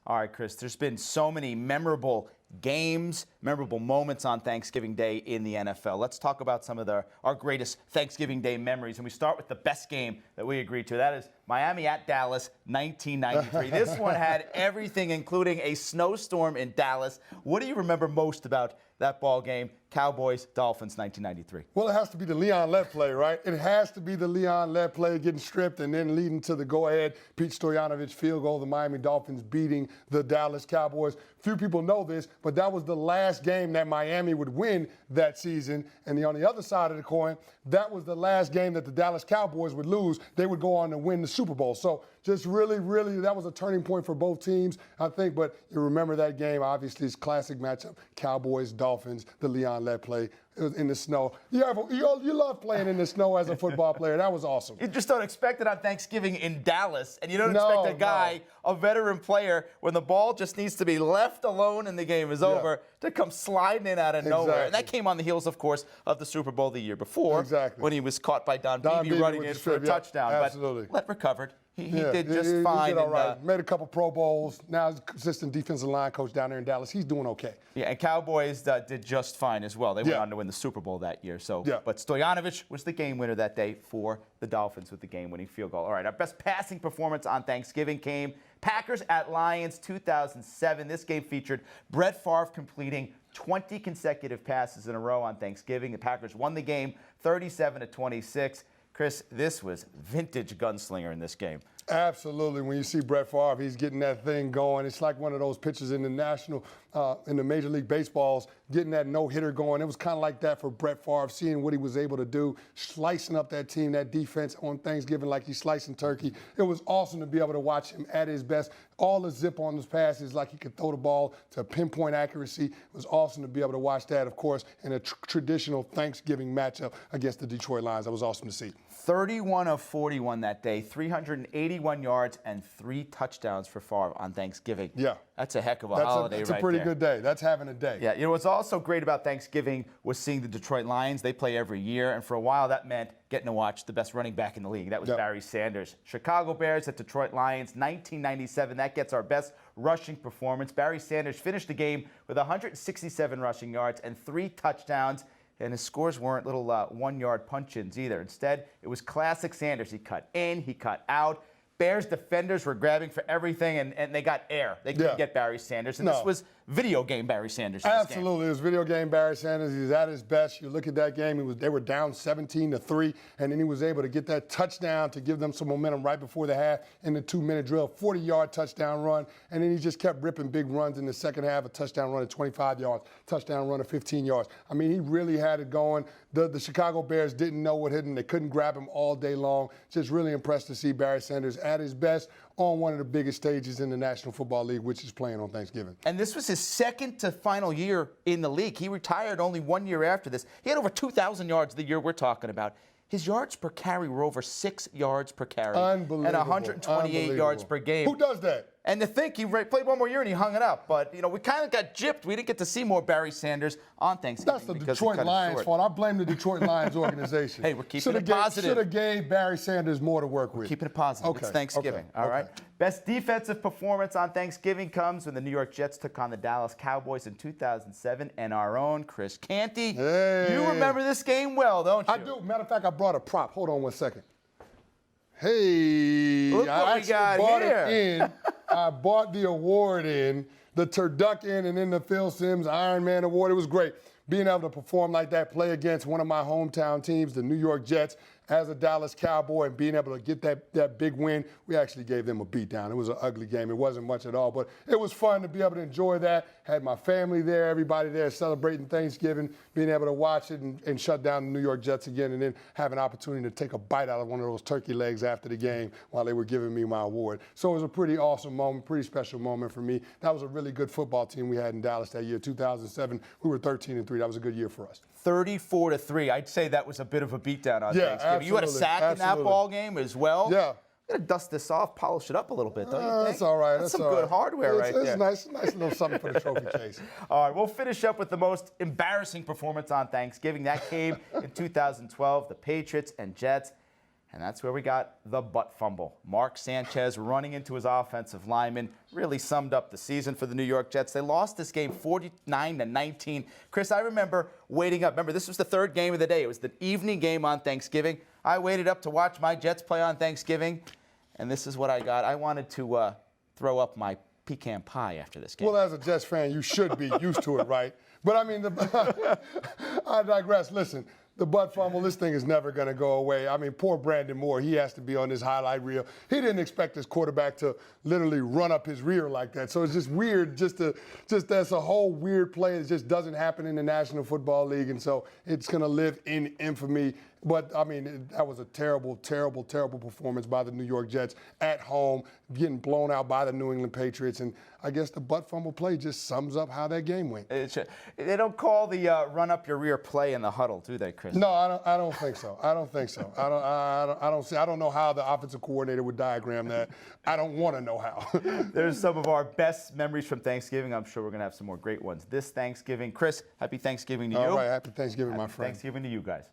All right, Chris, there's been so many memorable games, memorable moments on Thanksgiving Day in the NFL. Let's talk about some of our greatest Thanksgiving Day memories. And we start with the best game that we agreed to. That is Miami at Dallas, 1993. This one had everything, including a snowstorm in Dallas. What do you remember most about that ball game? Cowboys, Dolphins, 1993. Well, it has to be the Leon Lett play, right? It has to be the Leon Lett play getting stripped and then leading to the go-ahead Pete Stoyanovich field goal, the Miami Dolphins beating the Dallas Cowboys. Few people know this, but that was the last game that Miami would win that season. And on the other side of the coin, that was the last game that the Dallas Cowboys would lose. They would go on to win the Super Bowl. So just really, that was a turning point for both teams, I think. But you remember that game, obviously, it's classic matchup, Cowboys, Dolphins, the Leon Lett play. It was in the snow. You love playing in the snow as a football player. That was awesome. You just don't expect it on Thanksgiving in Dallas, and you don't expect a guy, a veteran player, when the ball just needs to be left alone and the game is over, to come sliding in out of nowhere. And that came on the heels, of course, of the Super Bowl the year before, when he was caught by Don Beebe running in for a touchdown. Absolutely. But Lett recovered. He did just fine. He did all right. Made a couple Pro Bowls. Now he's assistant defensive line coach down there in Dallas. He's doing okay. Yeah, and Cowboys did just fine as well. They went on to win the Super Bowl that year. But Stoyanovich was the game winner that day for the Dolphins with the game-winning field goal. All right, our best passing performance on Thanksgiving came Packers at Lions, 2007. This game featured Brett Favre completing 20 consecutive passes in a row on Thanksgiving. The Packers won the game 37-26. Chris, this was vintage gunslinger in this game. Absolutely. When you see Brett Favre, he's getting that thing going. It's like one of those pitchers in the Major League Baseballs, getting that no-hitter going. It was kind of like that for Brett Favre, seeing what he was able to do, slicing up that team, that defense on Thanksgiving like he's slicing turkey. It was awesome to be able to watch him at his best. All the zip on those passes, like he could throw the ball to pinpoint accuracy. It was awesome to be able to watch that, of course, in a traditional Thanksgiving matchup against the Detroit Lions. That was awesome to see. 31 of 41 that day, 381 yards and 3 touchdowns for Favre on Thanksgiving. Yeah. That's a heck of a holiday right there. That's a pretty good day. That's having a day. Yeah, you know what's also great about Thanksgiving was seeing the Detroit Lions. They play every year, and for a while that meant getting to watch the best running back in the league. That was Barry Sanders. Chicago Bears at Detroit Lions, 1997. That gets our best rushing performance. Barry Sanders finished the game with 167 rushing yards and 3 touchdowns. And his scores weren't little one-yard punch-ins either. Instead, it was classic Sanders. He cut in, he cut out. Bears defenders were grabbing for everything, and they got air. They couldn't get Barry Sanders. And this was video game Barry Sanders. Absolutely. It was video game Barry Sanders. He was at his best. You look at that game, they were down 17-3, and then he was able to get that touchdown to give them some momentum right before the half in the 2-minute drill, 40-yard touchdown run, and then he just kept ripping big runs in the second half, a touchdown run of 25 yards, touchdown run of 15 yards. I mean, he really had it going. The Chicago Bears didn't know what hit him. They couldn't grab him all day long. Just really impressed to see Barry Sanders at his best on one of the biggest stages in the National Football League, which is playing on Thanksgiving. And this was his second to final year in the league. He retired only 1 year after this. He had over 2,000 yards the year we're talking about. His yards per carry were over 6 yards per carry. Unbelievable. And 128 yards per game. Who does that? And to think he played one more year and he hung it up. But, you know, we kind of got gypped. We didn't get to see more Barry Sanders on Thanksgiving. That's the Detroit Lions' fault. I blame the Detroit Lions organization. Hey, we're keeping it positive. Should have gave Barry Sanders more to work with. Keeping it positive. Okay. It's Thanksgiving. All right. Best defensive performance on Thanksgiving comes when the New York Jets took on the Dallas Cowboys in 2007, and our own Chris Canty. Hey. You remember this game well, don't you? I do. Matter of fact, I brought a prop. Hold on one second. Hey, look what we got here. I bought the award in, the Turducken, and then the Phil Simms Iron Man Award. It was great being able to perform like that, play against one of my hometown teams, the New York Jets, as a Dallas Cowboy, and being able to get that big win. We actually gave them a beatdown. It was an ugly game. It wasn't much at all, but it was fun to be able to enjoy that. Had my family there, everybody there celebrating Thanksgiving, being able to watch it and shut down the New York Jets again, and then have an opportunity to take a bite out of one of those turkey legs after the game while they were giving me my award. So it was a pretty awesome moment, pretty special moment for me. That was a really good football team we had in Dallas that year, 2007. We were 13-3. That was a good year for us. 34-3. I'd say that was a bit of a beatdown on Thanksgiving. Absolutely. You had a sack in that ball game as well. Yeah. You gotta dust this off, polish it up a little bit, don't you think? That's all right. That's some good hardware right there. It's nice little something for the trophy case. All right, we'll finish up with the most embarrassing performance on Thanksgiving. That came in 2012, the Patriots and Jets. And that's where we got the butt fumble. Mark Sanchez running into his offensive lineman really summed up the season for the New York Jets. They lost this game 49-19. Chris, I remember waiting up. Remember, this was the third game of the day. It was the evening game on Thanksgiving. I waited up to watch my Jets play on Thanksgiving, and this is what I got. I wanted to throw up my pecan pie after this game. Well, as a Jets fan, you should be used to it, right? But I mean, I digress. Listen, the butt fumble, this thing is never going to go away. I mean, poor Brandon Moore, he has to be on this highlight reel. He didn't expect his quarterback to literally run up his rear like that. So it's just weird, just that's a whole weird play that just doesn't happen in the National Football League. And so it's going to live in infamy. But, I mean, that was a terrible, terrible, terrible performance by the New York Jets at home, getting blown out by the New England Patriots. And I guess the butt fumble play just sums up how that game went. They don't call the run up your rear play in the huddle, do they, Chris? No, I don't think so. I don't think so. I don't know how the offensive coordinator would diagram that. I don't want to know how. There's some of our best memories from Thanksgiving. I'm sure we're going to have some more great ones this Thanksgiving. Chris, happy Thanksgiving to you. All right, happy Thanksgiving, my friend. Thanksgiving to you guys.